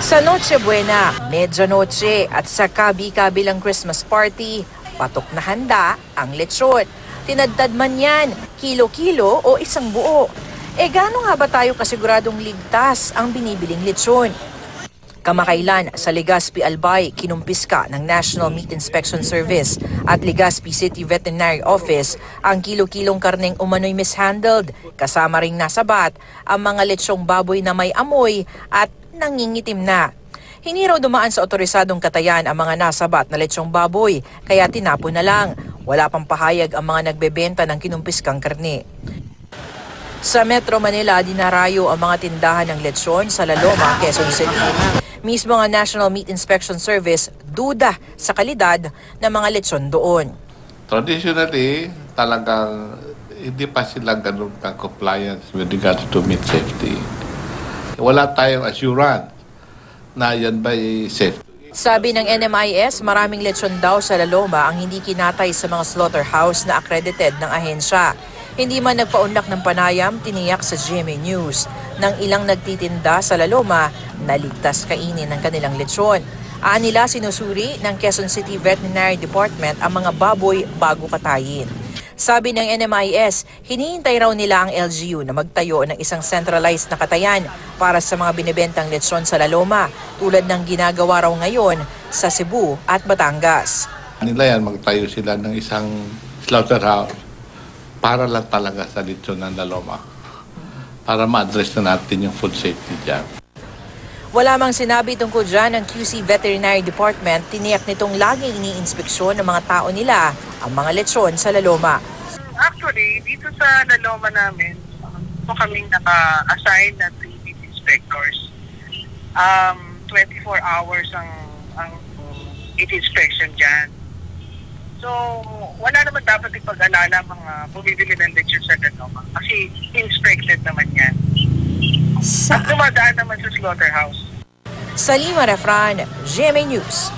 Sa Noche Buena, Medianoche at sa kabi-kabilang Christmas party, patok na handa ang lechon. Tinadtad man yan, kilo-kilo o isang buo. Gaano nga ba tayo kasiguradong ligtas ang binibiling lechon? Kamakailan sa Legazpi Albay, kinumpiska ng National Meat Inspection Service at Legazpi City Veterinary Office ang kilo-kilong karneng umano'y mishandled, kasama ring nasabat ang mga lechong baboy na may amoy at nangingitim na. Hindi raw dumaan sa otorisadong katayan ang mga nasabat na lechong baboy, kaya tinapon na lang. Wala pang pahayag ang mga nagbebenta ng kinumpiskang karne. Sa Metro Manila, dinarayo ang mga tindahan ng lechon sa Laloma, Quezon City. Mismo ang National Meat Inspection Service duda sa kalidad ng mga lechon doon. Traditionally, talagang hindi pa sila ganun ka-compliance with regards to meat safety. Wala tayong assurance na yan ba safe. Sabi ng NMIS, maraming lechon daw sa Laloma ang hindi kinatay sa mga slaughterhouse na accredited ng ahensya. Hindi man nagpaunlak ng panayam, tiniyak sa GMA News ng ilang nagtitinda sa Laloma na ligtas kainin ng kanilang lechon. Nila sinusuri ng Quezon City Veterinary Department ang mga baboy bago katayin. Sabi ng NMIS, hinihintay raw nila ang LGU na magtayo ng isang centralized na katayan para sa mga binibentang lechon sa Laloma, tulad ng ginagawa raw ngayon sa Cebu at Batangas. Nila yan, magtayo sila ng isang slaughterhouse para lang talaga sa lechon ng Laloma, para ma-address na natin yung food safety dyan. Wala mang sinabi tungkol dyan ng QC Veterinary Department, tiniyak nitong laging iniinspeksyon ng mga tao nila ang mga lechon sa Laloma. Actually, dito sa Laloma namin, kaming naka-assign na 3 meat inspectors. 24 hours ang meat inspection dyan. So, wala naman dapat ipag-alala mga bumibili ng lechon sa Laloma kasi inspected naman yan. At dumadaan naman sa slaughterhouse. Salima Refran, GMA News.